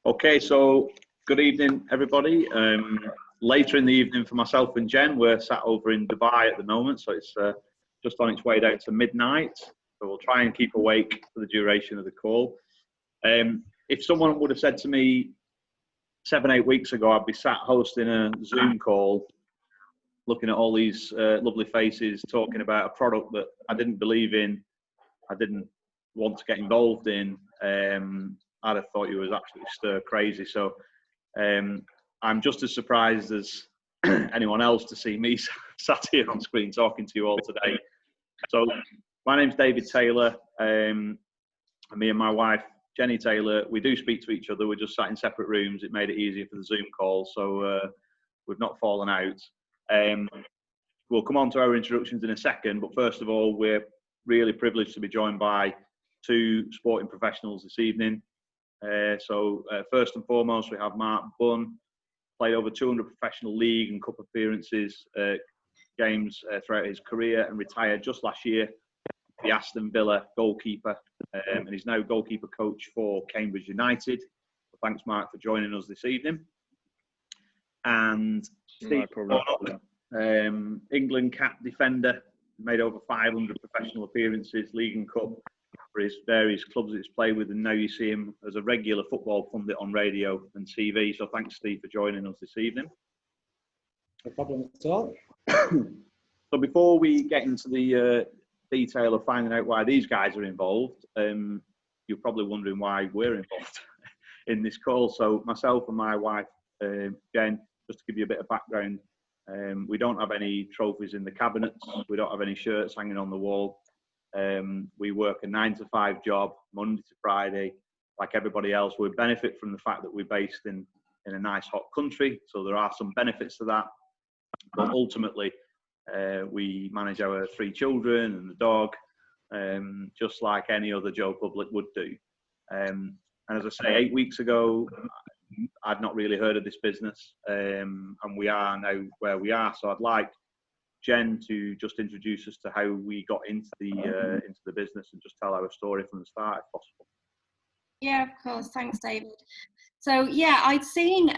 Okay, so good evening, everybody. Later in the evening for myself and Jen, we're sat over in Dubai at the moment, so it's just on its way down to midnight. So we'll try and keep awake for the duration of the call. If someone would have said to me 7-8 weeks ago, I'd be sat hosting a Zoom call, looking at all these lovely faces, talking about a product that I didn't believe in, I didn't want to get involved in, I'd have thought you was absolutely stir crazy. So I'm just as surprised as anyone else to see me sat here on screen talking to you all today. So my name's David Taylor, and me and my wife, Jenny Taylor, we do speak to each other. We're just sat in separate rooms. It made it easier for the Zoom call, so we've not fallen out. We'll come on to our introductions in a second, but first of all, we're really privileged to be joined by two sporting professionals this evening. First and foremost, we have Mark Bunn, played over 200 professional league and cup appearances, games throughout his career, and retired just last year, the Aston Villa goalkeeper, and he's now goalkeeper coach for Cambridge United. So thanks, Mark, for joining us this evening. And Steve Warnock, England cap defender, made over 500 professional appearances, league and cup, for his various clubs that he's played with, and now you see him as a regular football pundit on radio and TV. So thanks, Steve, for joining us this evening. No problem at all. So before we get into the detail of finding out why these guys are involved, you're probably wondering why we're involved in this call. So myself and my wife, Jen, just to give you a bit of background, we don't have any trophies in the cabinets. We don't have any shirts hanging on the wall. We work a 9-to-5 job, Monday to Friday, like everybody else. We benefit from the fact that we're based in a nice hot country, so there are some benefits to that. But ultimately, we manage our 3 children and the dog, just like any other Joe Public would do. And as I say, 8 weeks ago, I'd not really heard of this business, and we are now where we are. So I'd like Jen to just introduce us to how we got into the business and just tell our story from the start, if possible. Yeah, of course. Thanks, David. So yeah, I'd seen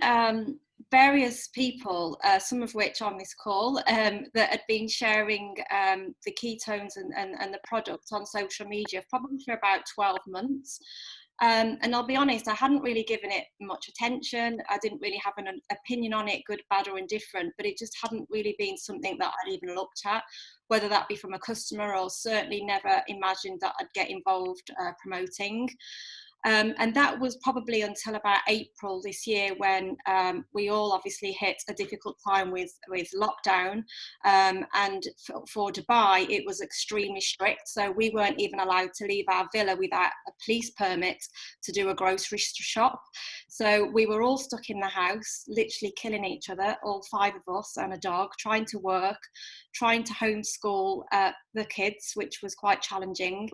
various people, some of which on this call, that had been sharing the ketones and the product on social media probably for about 12 months. And I'll be honest, I hadn't really given it much attention. I didn't really have an opinion on it, good, bad or indifferent, but it just hadn't really been something that I'd even looked at, whether that be from a customer or certainly never imagined that I'd get involved promoting. And that was probably until about April this year when we all obviously hit a difficult time with lockdown. And for Dubai, it was extremely strict. So we weren't even allowed to leave our villa without a police permit to do a grocery shop. So we were all stuck in the house, literally killing each other, all 5 of us and a dog, trying to work, trying to homeschool the kids, which was quite challenging.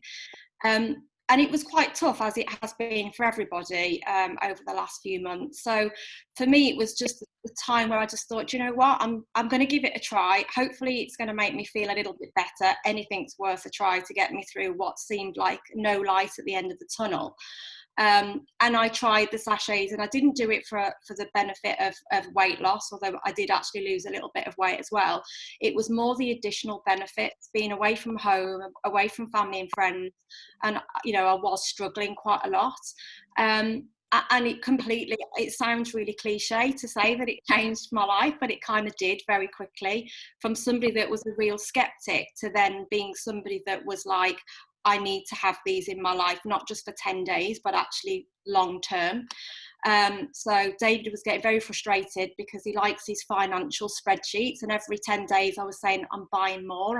And it was quite tough, as it has been for everybody over the last few months. So for me, it was just the time where I just thought, you know what, I'm going to give it a try. Hopefully it's going to make me feel a little bit better. Anything's worth a try to get me through what seemed like no light at the end of the tunnel. And I tried the sachets, and I didn't do it for the benefit of weight loss, although I did actually lose a little bit of weight as well. It was more the additional benefits, being away from home, away from family and friends. And, you know, I was struggling quite a lot. And it sounds really cliche to say that it changed my life, but it kind of did very quickly, from somebody that was a real skeptic to then being somebody that was like, I need to have these in my life, not just for 10 days, but actually long term. So David was getting very frustrated because he likes his financial spreadsheets, and every 10 days I was saying, I'm buying more.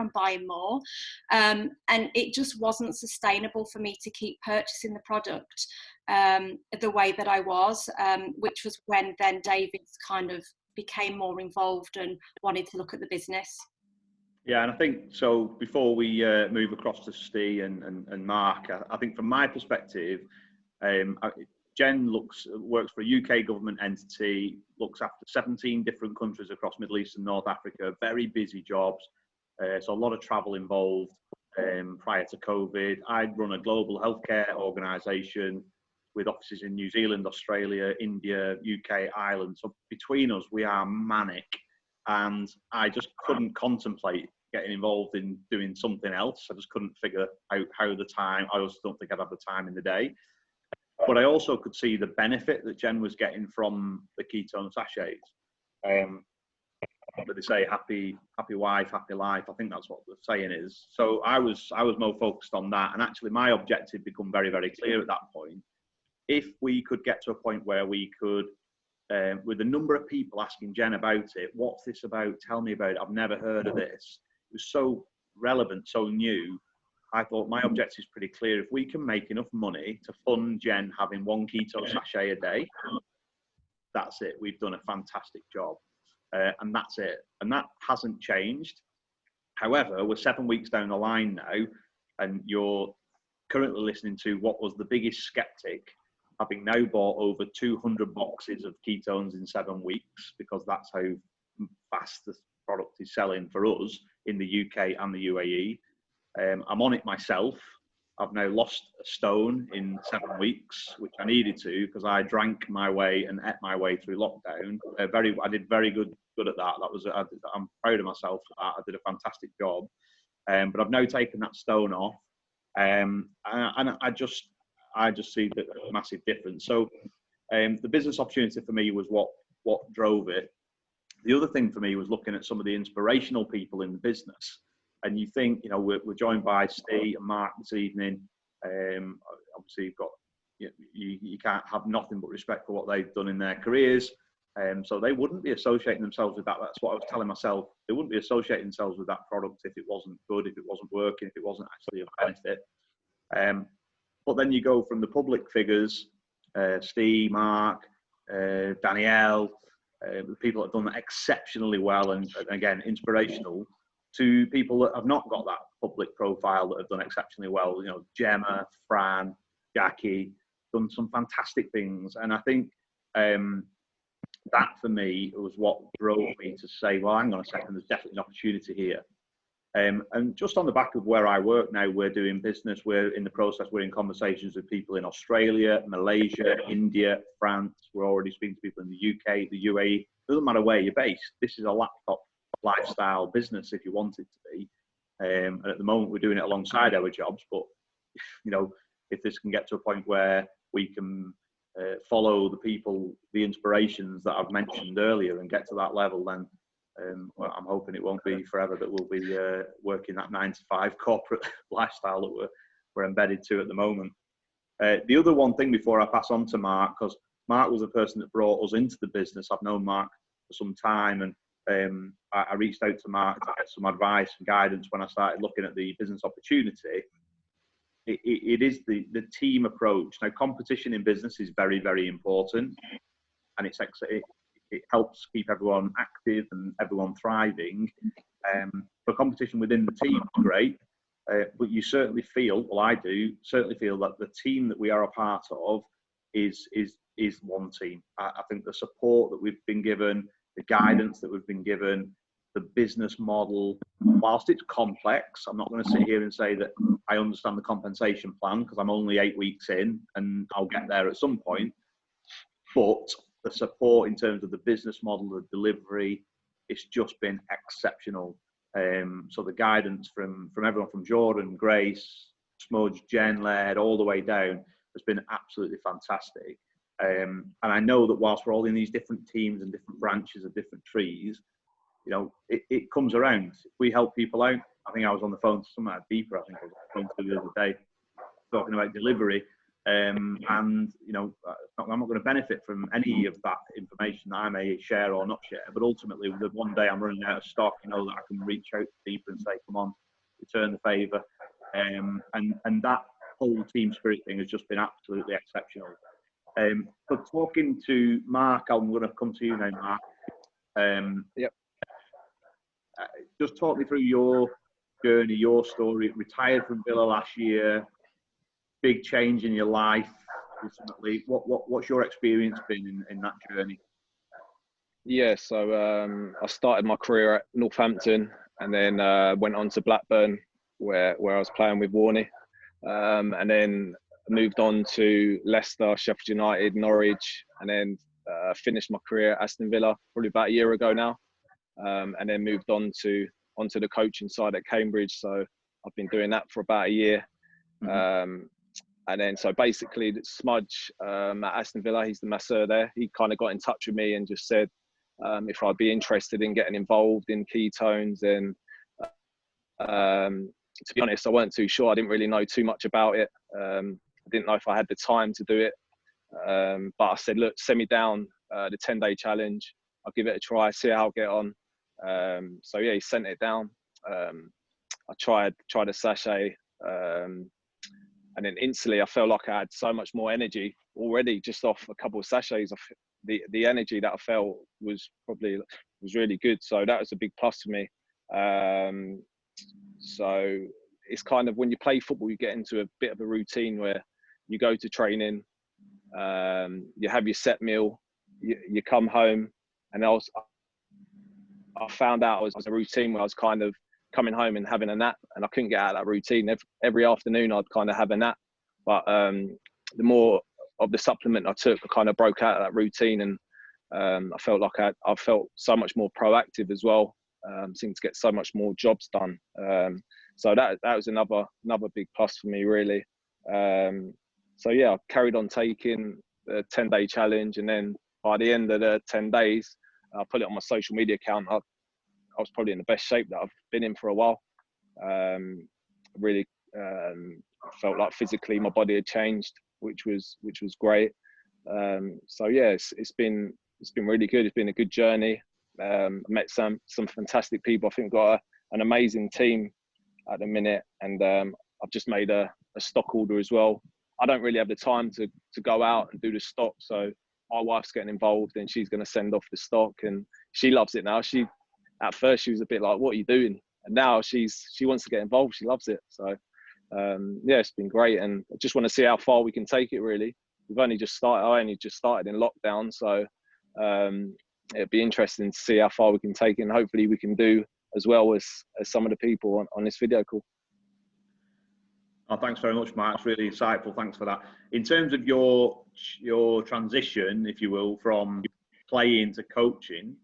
And it just wasn't sustainable for me to keep purchasing the product the way that I was, which was when then David's kind of became more involved and wanted to look at the business. Yeah, and I think so. Before we move across to Steve and Mark, I think from my perspective, Jen works for a UK government entity, looks after 17 different countries across Middle East and North Africa. Very busy jobs, so a lot of travel involved. Prior to COVID, I'd run a global healthcare organisation, with offices in New Zealand, Australia, India, UK, Ireland. So between us, we are manic. And I just couldn't contemplate getting involved in doing something else. I just couldn't figure out how the time, I also don't think I'd have the time in the day. But I also could see the benefit that Jen was getting from the ketone sachets. But they say happy wife, happy life. I think that's what the saying is. So I was more focused on that. And actually my objective became very, very clear at that point. If we could get to a point where we could, with a number of people asking Jen about it, what's this about? Tell me about it. I've never heard of this. It was so relevant, so new. I thought my objective is pretty clear. If we can make enough money to fund Jen having 1 keto sachet a day, that's it. We've done a fantastic job. And that's it. And that hasn't changed. However, we're 7 weeks down the line now, and you're currently listening to what was the biggest skeptic, having now bought over 200 boxes of ketones in 7 weeks, because that's how fast the product is selling for us in the UK and the UAE. I'm on it myself. I've now lost a stone in 7 weeks, which I needed to, because I drank my way and ate my way through lockdown. I did very good at that. I'm proud of myself for that. I did a fantastic job. But I've now taken that stone off, and I just see the massive difference. So the business opportunity for me was what drove it. The other thing for me was looking at some of the inspirational people in the business. And you think, we're joined by Steve and Mark this evening. Obviously, you've got you can't have nothing but respect for what they've done in their careers. So they wouldn't be associating themselves with that. That's what I was telling myself. They wouldn't be associating themselves with that product if it wasn't good, if it wasn't working, if it wasn't actually of benefit. But then you go from the public figures, Steve, Mark, Danielle, the people that have done that exceptionally well and again, inspirational, to people that have not got that public profile that have done exceptionally well. Gemma, Fran, Jackie, done some fantastic things. And I think that for me was what drove me to say, well, hang on a second, there's definitely an opportunity here. And just on the back of where I work now, we're doing business, we're in the process, we're in conversations with people in Australia, Malaysia, India, France. We're already speaking to people in the UK, the UAE. It doesn't matter where you're based. This is a laptop lifestyle business if you want it to be. And at the moment, we're doing it alongside our jobs. But, if this can get to a point where we can follow the people, the inspirations that I've mentioned earlier and get to that level, then well, I'm hoping it won't be forever that we'll be working that 9-to-5 corporate lifestyle that we're embedded to at the moment. The other one thing before I pass on to Mark, because Mark was the person that brought us into the business. I've known Mark for some time, and I reached out to Mark to get some advice and guidance when I started looking at the business opportunity. It is the team approach. Now, competition in business is very, very important, and it helps keep everyone active and everyone thriving. For competition within the team is great, but you certainly feel, well, I do certainly feel that the team that we are a part of is one team. I think the support that we've been given, the guidance that we've been given, the business model, whilst it's complex, I'm not going to sit here and say that I understand the compensation plan, because I'm only 8 weeks in and I'll get there at some point. But the support in terms of the business model, the delivery, it's just been exceptional. So the guidance from everyone, from Jordan, Grace, Smudge, Jen, Laird, all the way down, has been absolutely fantastic. And I know that whilst we're all in these different teams and different branches of different trees, it comes around. If we help people out, I think I was on the phone to someone at Deeper, I think I was on the phone to the other day, talking about delivery. And I'm not going to benefit from any of that information that I may share or not share, but ultimately, the one day I'm running out of stock, that I can reach out to Deeper and say, come on, return the favour. And that whole team spirit thing has just been absolutely exceptional. But talking to Mark, I'm going to come to you now, Mark. Yep. Just talk me through your journey, your story. Retired from Villa last year, big change in your life. Ultimately, what's your experience been in that journey? Yeah, so I started my career at Northampton, and then went on to Blackburn, where I was playing with Warnock. And then moved on to Leicester, Sheffield United, Norwich, and then finished my career at Aston Villa probably about a year ago now, and then moved onto the coaching side at Cambridge. So I've been doing that for about a year. And then so basically Smudge at Aston Villa, he's the masseur there. He kind of got in touch with me and just said if I'd be interested in getting involved in ketones. And to be honest, I weren't too sure. I didn't really know too much about it. I didn't know if I had the time to do it. But I said, look, send me down the 10-day challenge. I'll give it a try, see how I'll get on. So yeah, he sent it down. I tried a sachet, and then instantly I felt like I had so much more energy already just off a couple of sachets. The energy that I felt was really good. So that was a big plus for me. So it's kind of when you play football, you get into a bit of a routine where you go to training, you have your set meal, you come home, and I found out it was a routine where I was kind of coming home and having a nap, and I couldn't get out of that routine. Every afternoon I'd kind of have a nap, but the more of the supplement I took, I kind of broke out of that routine, and I felt like I felt so much more proactive as well. Seemed to get so much more jobs done. So that was another big plus for me, really. So yeah, I carried on taking the 10-day challenge, and then by the end of the 10 days, I put it on my social media account. I was probably in the best shape that I've been in for a while. Really felt like physically my body had changed, which was great. So yeah, it's been really good. It's been a good journey. Met some fantastic people. I think got an amazing team at the minute, and I've just made a stock order as well. I don't really have the time to go out and do the stock, so my wife's getting involved, and she's going to send off the stock, and she loves it now. At first she was a bit like, what are you doing? And now she wants to get involved. She loves it. So yeah, it's been great, and I just want to see how far we can take it, really. I only just started in lockdown, so it'd be interesting to see how far we can take it, and hopefully we can do as well as some of the people on this video call. Oh, thanks very much, Mark. It's really insightful. Thanks for that. In terms of your transition, if you will, from playing to coaching,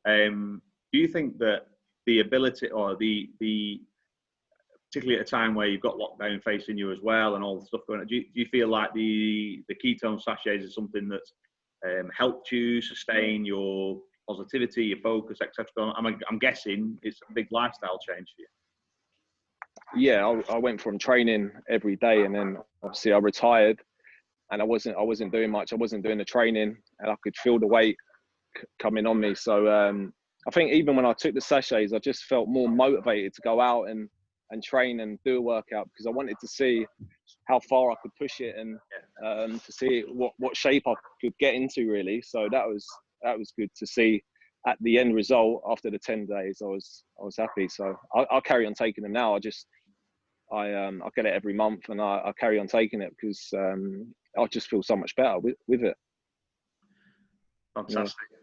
do you think that the ability, or the particularly at a time where you've got lockdown facing you as well and all the stuff going on, do you feel like the ketone sachets is something that's helped you sustain your positivity, your focus, etc.? I'm guessing it's a big lifestyle change for you. Yeah, I went from training every day, and then obviously I retired, and I wasn't doing much. I wasn't doing the training, and I could feel the weight coming on me. So I think even when I took the sachets, I just felt more motivated to go out and train and do a workout, because I wanted to see how far I could push it, and to see what shape I could get into, really. So that was good to see. At the end result, after the 10 days, I was happy. So I'll carry on taking them now. I get it every month, and I carry on taking it because I just feel so much better with it. Fantastic. Yeah.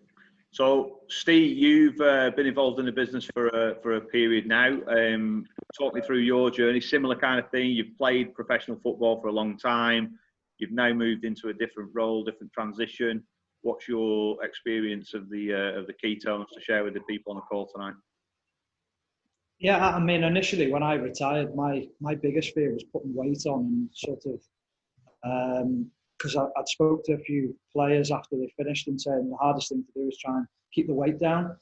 So, Steve, you've been involved in the business for a period now. Talk me through your journey. Similar kind of thing. You've played professional football for a long time. You've now moved into a different role, different transition. What's your experience of the ketones to share with the people on the call tonight? Yeah, I mean, initially when I retired, my biggest fear was putting weight on, and sort of, because I'd spoke to a few players after they finished and saying the hardest thing to do is try and keep the weight down.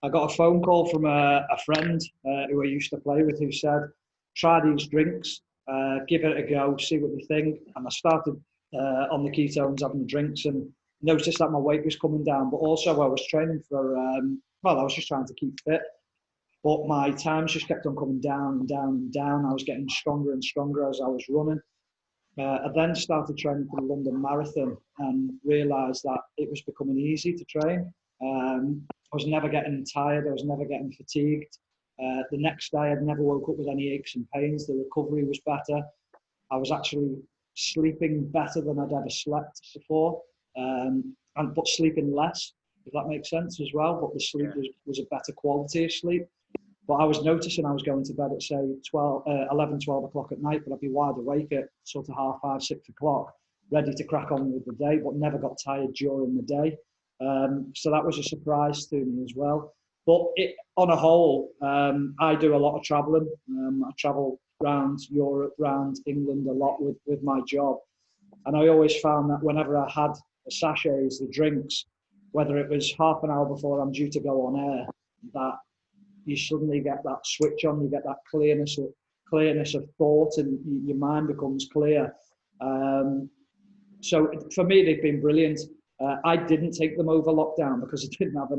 I got a phone call from a friend who I used to play with, who said, try these drinks, give it a go, see what you think. And I started on the ketones, having the drinks, and noticed that my weight was coming down, but also I was training for, I was just trying to keep fit. But my times just kept on coming down and down and down. I was getting stronger and stronger as I was running. I then started training for the London Marathon and realised that it was becoming easy to train. I was never getting tired. I was never getting fatigued. The next day, I'd never woke up with any aches and pains. The recovery was better. I was actually sleeping better than I'd ever slept before, but sleeping less, if that makes sense as well. But the sleep was a better quality of sleep. But I was noticing I was going to bed at, say, 11, 12 o'clock at night, but I'd be wide awake at sort of 5:30, 6 o'clock, ready to crack on with the day, but never got tired during the day. So that was a surprise to me as well. But on a whole, I do a lot of travelling. I travel around Europe, around England a lot with my job. And I always found that whenever I had the sachets, the drinks, whether it was half an hour before I'm due to go on air, that you suddenly get that switch on, you get that clearness of thought, and your mind becomes clear. So for me, they've been brilliant. I didn't take them over lockdown because I didn't have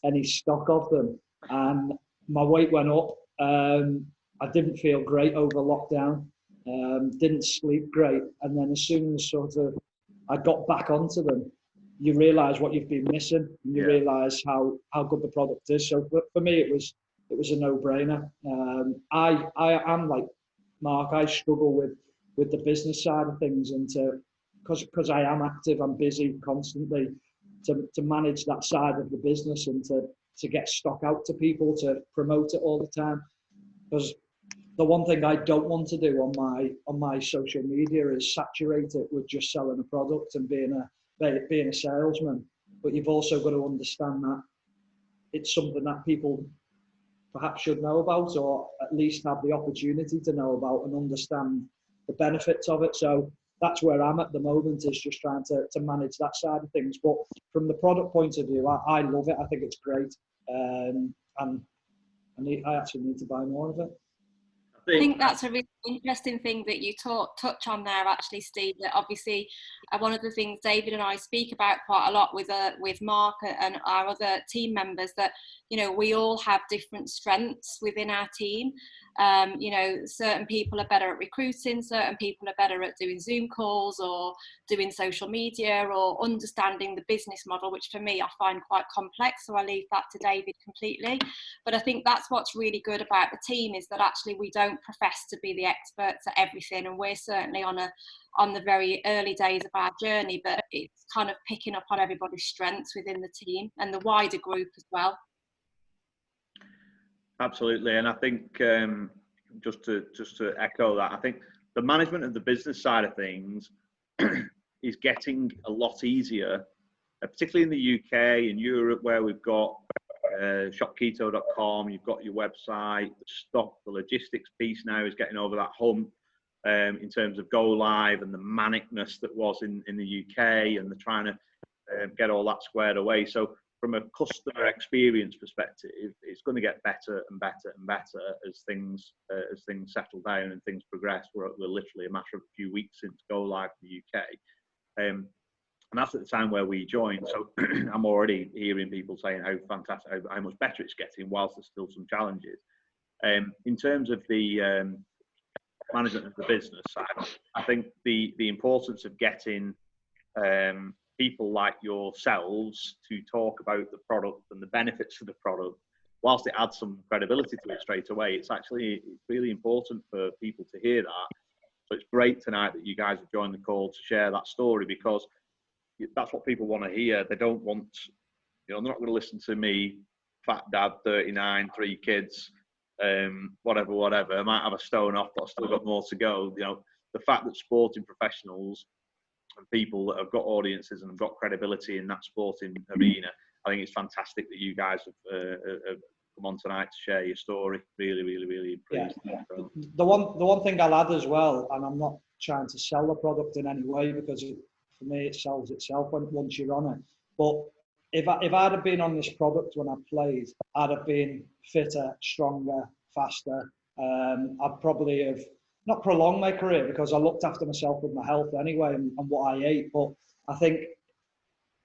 any stock of them, and my weight went up. I didn't feel great over lockdown. Didn't sleep great, and then as soon as sort of I got back onto them, you realise what you've been missing, and you realise how good the product is. So for me, it was a no-brainer. I am like Mark. I struggle with the business side of things, and because I am active, I'm busy constantly, to manage that side of the business and to get stock out to people, to promote it all the time. Because the one thing I don't want to do on my social media is saturate it with just selling a product and being a salesman. But you've also got to understand that it's something that people perhaps should know about, or at least have the opportunity to know about and understand the benefits of it. So that's where I'm at the moment, is just trying to manage that side of things. But from the product point of view, I love it. I think it's great. And I actually need to buy more of it. I think that's a really interesting thing that you touch on there, actually, Steve. That obviously, one of the things David and I speak about quite a lot with Mark and our other team members, that we all have different strengths within our team. Certain people are better at recruiting, certain people are better at doing Zoom calls or doing social media or understanding the business model, which for me I find quite complex, so I leave that to David completely. But I think that's what's really good about the team, is that actually we don't profess to be the experts at everything, and we're certainly on the very early days of our journey, but it's kind of picking up on everybody's strengths within the team and the wider group as well. Absolutely, and I think just to echo that, I think the management of the business side of things is getting a lot easier, particularly in the UK and Europe, where we've got shopketo.com, you've got your website, the stock, the logistics piece now is getting over that hump in terms of go live and the manicness that was in the UK, and they're trying to get all that squared away. So from a customer experience perspective, it's going to get better and better and better as things settle down and things progress. We're literally a matter of a few weeks since go live in the UK, and that's at the time where we joined. So I'm already hearing people saying how fantastic, how much better it's getting, whilst there's still some challenges. In terms of the management of the business side, I think the importance of getting people like yourselves to talk about the product and the benefits of the product, whilst it adds some credibility to it straight away, it's really important for people to hear that. So it's great tonight that you guys have joined the call to share that story, because that's what people want to hear. They don't want, they're not going to listen to me, fat dad, 39, 3 kids, whatever. I might have a stone off, but I've still got more to go. The fact that sporting professionals and people that have got audiences and have got credibility in that sporting arena, I think it's fantastic that you guys have come on tonight to share your story. Really, really, really impressed. Yeah. The one thing I'll add as well, and I'm not trying to sell the product in any way, because for me it sells itself once you're on it. But if I'd have been on this product when I played, I'd have been fitter, stronger, faster. I'd probably have not prolonged my career, because I looked after myself with my health anyway and what I ate. But I think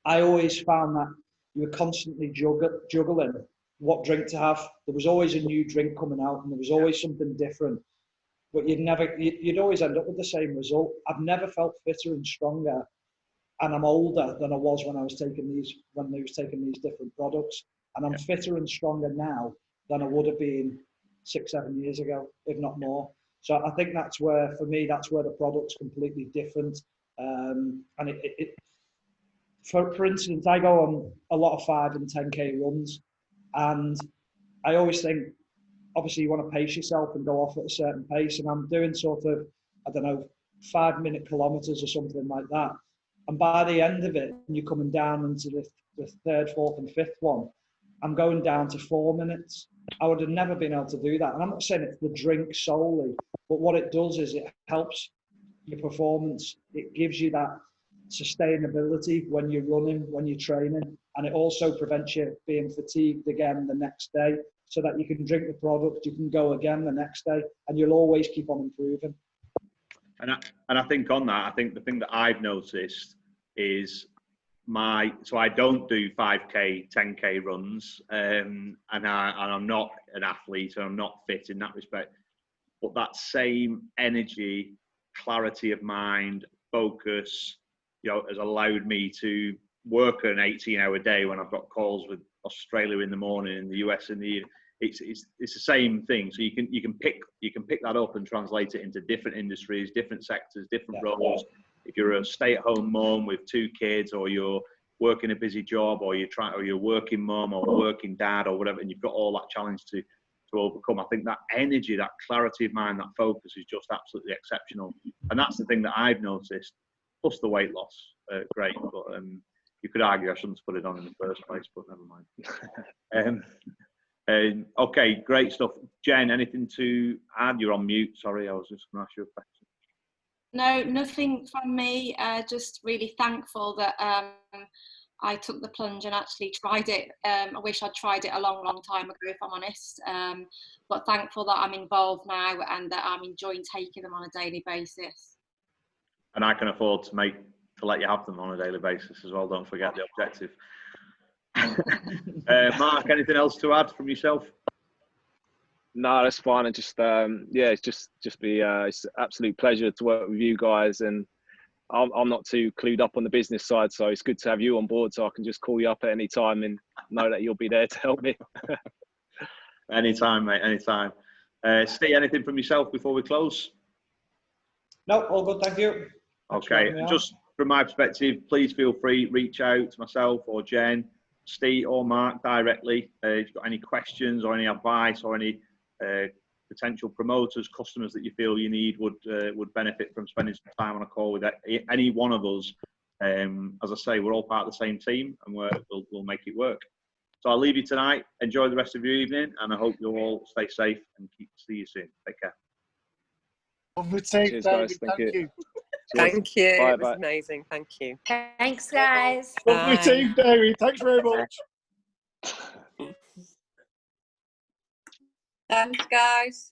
I always found that you were constantly juggling what drink to have. There was always a new drink coming out, and there was always something different. But you'd always end up with the same result. I've never felt fitter and stronger, and I'm older than I was when I was taking these different products. And I'm fitter and stronger now than I would have been 6-7 years ago, if not more. So I think that's where, for me, that's where the product's completely different. And for instance, I go on a lot of 5 and 10K runs, and I always think obviously you want to pace yourself and go off at a certain pace. And I'm doing sort of, I don't know, 5-minute kilometers or something like that. And by the end of it, you're coming down into the third, fourth, and fifth one. I'm going down to 4 minutes. I would have never been able to do that. And I'm not saying it's the drink solely, but what it does is it helps your performance. It gives you that sustainability when you're running, when you're training, and it also prevents you being fatigued again the next day, so that you can drink the product, you can go again the next day, and you'll always keep on improving. And I think on that, I think the thing that I've noticed is so I don't do 5K, 10K runs, and I'm not an athlete, and I'm not fit in that respect. But that same energy, clarity of mind, focus, has allowed me to work an 18-hour day when I've got calls with Australia in the morning and the US in the evening. It's the same thing. So you can pick that up and translate it into different industries, different sectors, different roles. If you're a stay-at-home mom with 2 kids, or you're working a busy job, or you're working mom or working dad or whatever, and you've got all that challenge to overcome, I think that energy, that clarity of mind, that focus is just absolutely exceptional. And that's the thing that I've noticed. Plus the weight loss, great. But you could argue I shouldn't have put it on in the first place, but never mind. Okay, great stuff. Jen, anything to add? You're on mute. Sorry, I was just going to ask you a question. No, nothing from me. Just really thankful that I took the plunge and actually tried it. I wish I'd tried it a long time ago, if I'm honest. But thankful that I'm involved now and that I'm enjoying taking them on a daily basis. And I can afford to let you have them on a daily basis as well. Don't forget the objective. Mark, anything else to add from yourself? No, that's fine. And just it's it's an absolute pleasure to work with you guys. And I'm not too clued up on the business side, so it's good to have you on board, so I can just call you up at any time and know that you'll be there to help me. Anytime, mate. Anytime. Steve, anything from yourself before we close? No, all good. Thank you. Okay. Just from my perspective, please feel free, reach out to myself or Jen, Steve or Mark directly. If you've got any questions or any advice or any potential promoters, customers that you feel you need would benefit from spending some time on a call with any one of us. As I say, we're all part of the same team, and we'll make it work. So I'll leave you tonight. Enjoy the rest of your evening, and I hope you'll all stay safe and see you soon. Take care. Cheers, guys. Thank you. Thank you. Bye, it was amazing. Thank you. Thanks, guys. Lovely team, David. Thanks very much. Thanks, guys.